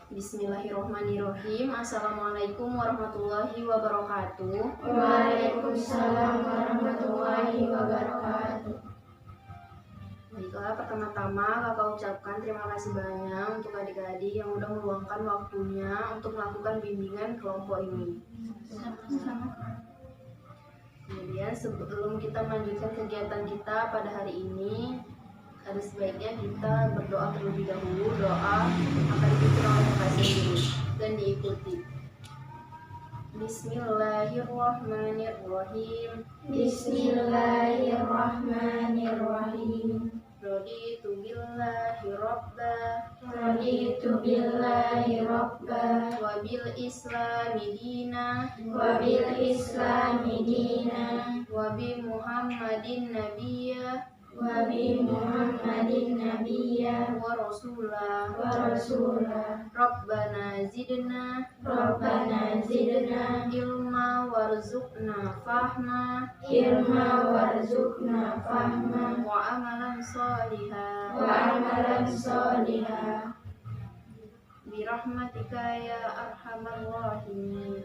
Bismillahirrahmanirrahim. Assalamualaikum warahmatullahi wabarakatuh. Waalaikumsalam warahmatullahi wabarakatuh. Baiklah, pertama-tama kakak ucapkan terima kasih banyak untuk adik-adik yang sudah meluangkan waktunya untuk melakukan bimbingan kelompok ini. Kemudian sebelum kita melanjutkan kegiatan kita pada hari ini, ada sebaiknya kita berdoa terlebih dahulu. Doa akan dipimpin oleh kakak sendiri dan diikuti. Bismillahirrahmanirrahim. Bismillahirrahmanirrahim. Raditu billahi rabba Raditu billahi rabba wa bil islami dina wa bil islami dina wa bi muhammadin nabiyya wa bi muhammadin nabiyya wa rasulah. Rabbana zidna ilma warzuqna fahma wa amalan salihah birahmatika ya arhamar rahimin.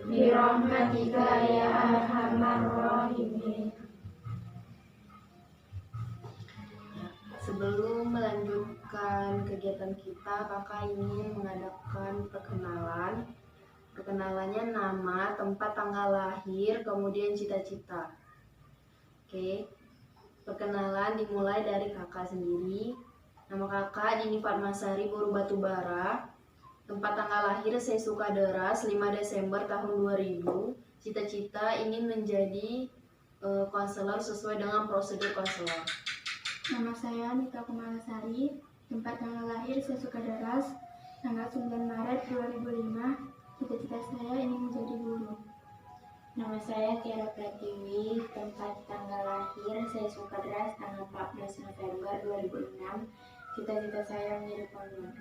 Sebelum melanjutkan kegiatan kita, kakak ingin mengadakan perkenalan. Perkenalannya nama, tempat, tanggal lahir, kemudian cita-cita. Oke, perkenalan dimulai dari kakak sendiri. Nama kakak Dini Fatmasari Buru Batubara. Tempat, tanggal lahir saya Sukaderas 5 Desember tahun 2000. Cita-cita ingin menjadi konselor sesuai dengan prosedur konselor. Nama saya Nita Kumalasari, tempat tanggal lahir saya Sukaderas, tanggal 9 Maret 2005. Cita-cita saya ingin menjadi guru. Nama saya Tiara Pratiwi, tempat tanggal lahir saya Sukaderas, tanggal 14 November 2006. Cita-cita saya menjadi polwan.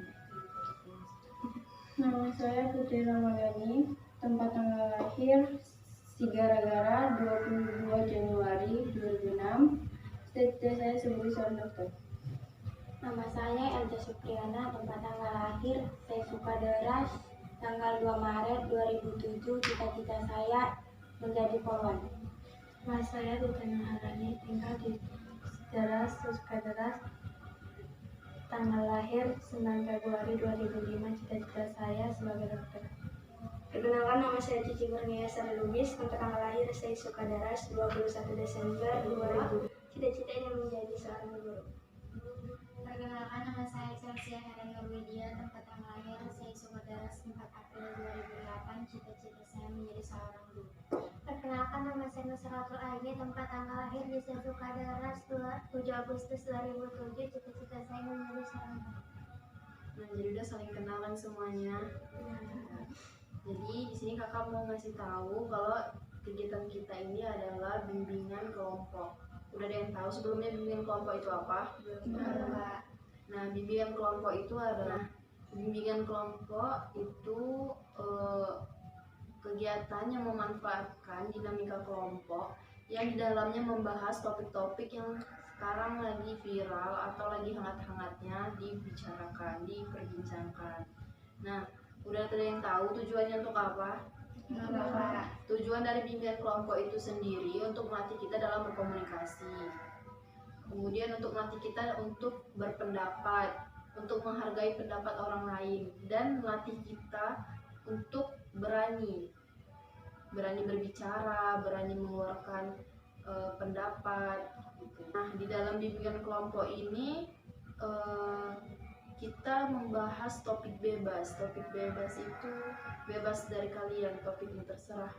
Nama saya Putri Ramadhani, tempat tanggal lahir Sigara-gara 22 Januari 2006. Cita-cita saya sebagai seorang dokter. Nama saya Elza Supriyana, tempat tanggal lahir saya Sukaderas, tanggal 2 Maret 2007. Cita-cita saya menjadi polwan. Nama saya Tita Nuharani, tinggal di Deras, Sukaderas, tanggal lahir 9 Februari 2005. Cita-cita saya sebagai dokter. Perkenalkan, nama saya Cici Kurnia Sari Lubis, tempat tanggal lahir saya Sukaderas 21 Desember 2000. Cita-cita ingin menjadi seorang guru. Perkenalkan, nama saya Chelsea Helen Norwedia, tempat tanggal lahir saya Sukaderas 4 April 2008. Cita-cita saya menjadi seorang guru. Perkenalkan, nama saya Nusratul Aini, tempat tanggal lahir di Sukaderas 7 Agustus 2007. Cita-cita saya menjadi seorang guru. Nah, jadi udah saling kenalan semuanya. Jadi di sini kakak mau ngasih tahu kalau kegiatan kita ini adalah bimbingan kelompok. Udah ada yang tahu sebelumnya bimbingan kelompok itu apa? Nah, bimbingan kelompok itu kegiatan yang memanfaatkan dinamika kelompok yang di dalamnya membahas topik-topik yang sekarang lagi viral atau lagi hangat-hangatnya dibicarakan, diperbincangkan. Nah, udah ada yang tahu tujuannya untuk apa? Tujuan dari bimbingan kelompok itu sendiri untuk melatih kita dalam berkomunikasi. Kemudian untuk melatih kita untuk berpendapat, untuk menghargai pendapat orang lain, dan melatih kita untuk berani berbicara, berani mengeluarkan pendapat. Nah, di dalam bimbingan kelompok ini kita membahas topik bebas. Topik bebas itu bebas dari kalian, topiknya terserah.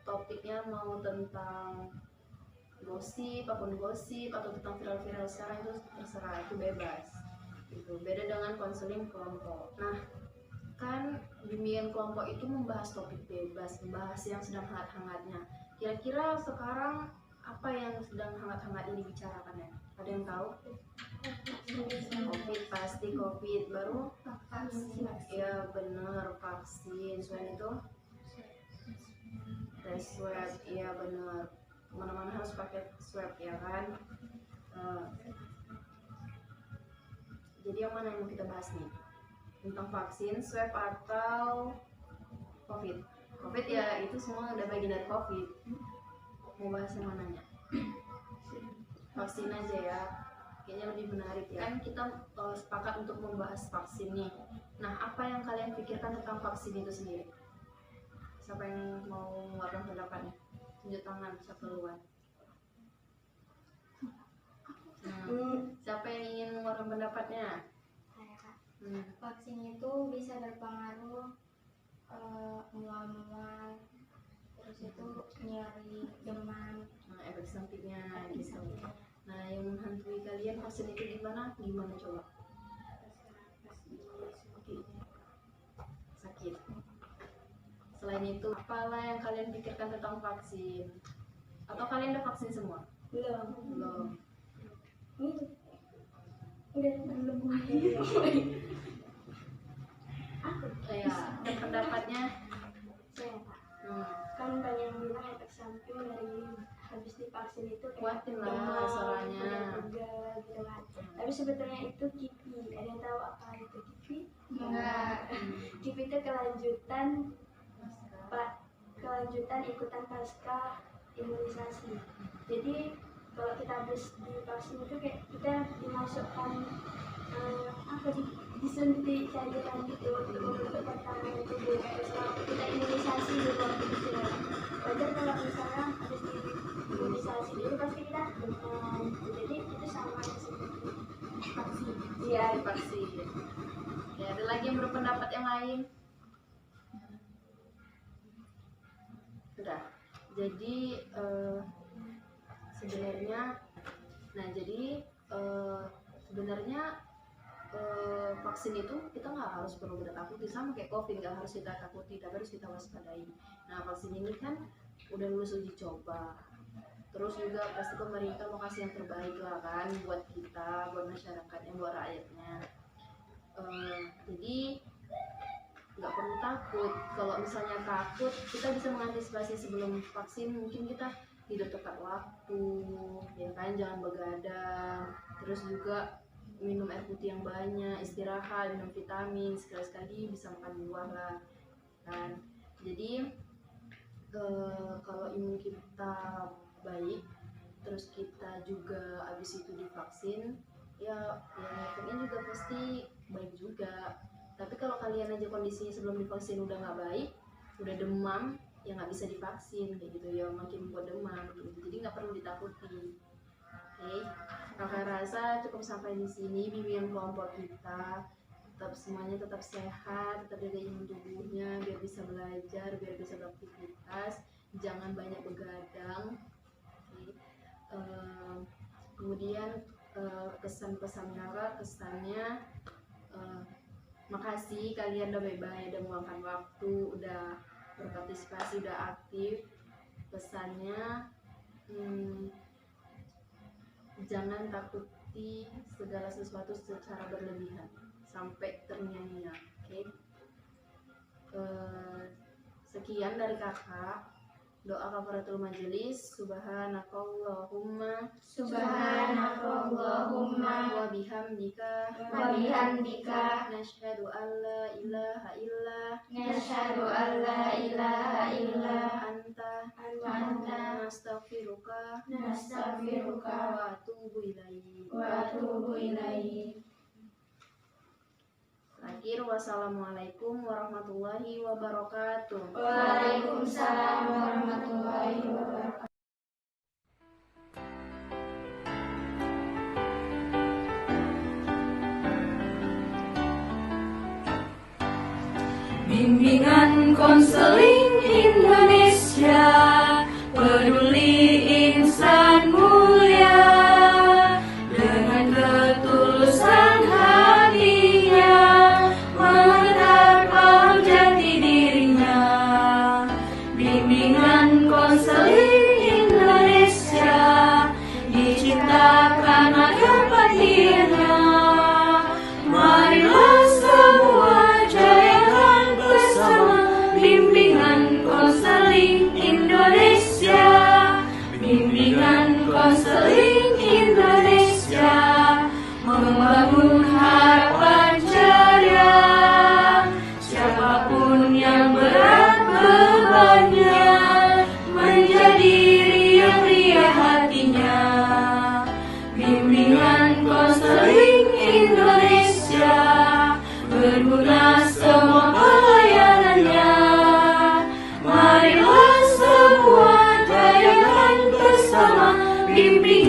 Topiknya mau tentang gosip, apapun gosip, atau tentang viral-viral sekarang itu terserah, itu bebas. Itu beda dengan konseling kelompok. Nah, kan bimbingan kelompok itu membahas topik bebas, membahas yang sedang hangat-hangatnya. Kira-kira sekarang apa yang sedang hangat-hangat ini dibicarakan ya? Ada yang tahu? Covid, pasti Covid. Baru? Ya benar, vaksin. Selain itu tes swab, iya benar. Kemana-mana harus pakai swab ya kan? Jadi yang mana yang mau kita bahas nih? tentang vaksin, swab atau COVID. COVID ya itu semua udah bagian dari COVID. Mau bahas yang mananya? Vaksin aja ya, kayaknya lebih menarik ya. Kan kita sepakat untuk membahas vaksin nih. Nah, apa yang kalian pikirkan tentang vaksin itu sendiri? Siapa yang mau mengeluarkan pendapatnya? Tunjuk tangan, siapa duluan? Siapa yang ingin mengeluarkan pendapatnya? Saya, Kak. Vaksin itu bisa berpengaruh mual-mual, terus itu nyeri, demam. Nah, efek sampingnya gitu. Nah, yang menghantui kalian vaksin itu gimana? Gimana coba? Sakit. Selain itu, apalah yang kalian pikirkan tentang vaksin? Atau kalian udah vaksin semua? Belum. Ya, dan pendapatnya? Saya, Pak. Kan banyak yang bilang efek samping dari habis divaksin itu Kuatin lah suaranya. pegal gitu kan. Tapi sebetulnya itu KIPI. Ada yang tahu apa itu KIPI? Enggak. KIPI itu kelanjutan ikutan pasca imunisasi. Jadi kalau kita habis divaksin itu kayak kita dimasukkan disuntik cairan gitu untuk membentuk pertahanan tubuh. Terus kalau kita imunisasi di waktu itu wajar kalau misalnya habis imunisasi dulu pasti kita demam. Jadi itu sama seperti vaksin. Iya, vaksin. Ya, ada lagi yang berpendapat yang lain? Sudah. Jadi sebenarnya vaksin itu kita nggak harus perlu takuti, sama kayak COVID, nggak harus kita takuti, tapi harus kita waspadai. Nah, vaksin ini kan udah lulus uji coba, terus juga pasti pemerintah mau kasih yang terbaik lah kan buat kita, buat masyarakatnya, buat rakyatnya. Jadi nggak perlu takut. Kalau misalnya takut, kita bisa mengantisipasi sebelum vaksin. Mungkin kita tidur tepat waktu, ya kan, jangan begadang, terus juga minum air putih yang banyak, istirahat, minum vitamin, sekali-sekali bisa makan buah lah kan. Jadi kalau imun kita baik, terus kita juga abis itu divaksin, ya efeknya juga pasti baik juga. Tapi kalau kalian aja kondisinya sebelum divaksin udah nggak baik, udah demam, ya nggak bisa divaksin kayak gitu ya, makin buat demam gitu. Jadi nggak perlu ditakuti. Oke, kakak rasa cukup sampai di sini bimbingan kelompok kita. Semuanya tetap sehat, tetap jaga imun tubuhnya biar bisa belajar, biar bisa beraktivitas, jangan banyak begadang. Oke. Kemudian kesan-pesan kakak, kesannya makasih kalian udah baik-baik, udah meluangkan waktu, udah berpartisipasi, udah aktif. Pesannya jangan takuti segala sesuatu secara berlebihan sampai ternyata. Oke. Sekian dari kakak. Doa kafaratul majelis. Subhanakallahumma wa bihamdika nasyhadu an la ilaha illa anta nastaghfiruka wa atubu ilaik. Terakhir, wassalamualaikum warahmatullahi wabarakatuh. Waalaikumsalam warahmatullahi wabarakatuh. Bimbingan Konseling Indonesia, peduli insan mulia, dengan ketulusan hatinya menetapkan jati dirinya. Bimbingan Konseling Indonesia diciptakan agar batinnya. Marilah semua jayakan bersama bimbingan Konseling Indonesia. Bimbingan Konseling Indonesia membangun harapan ceria. bimbingan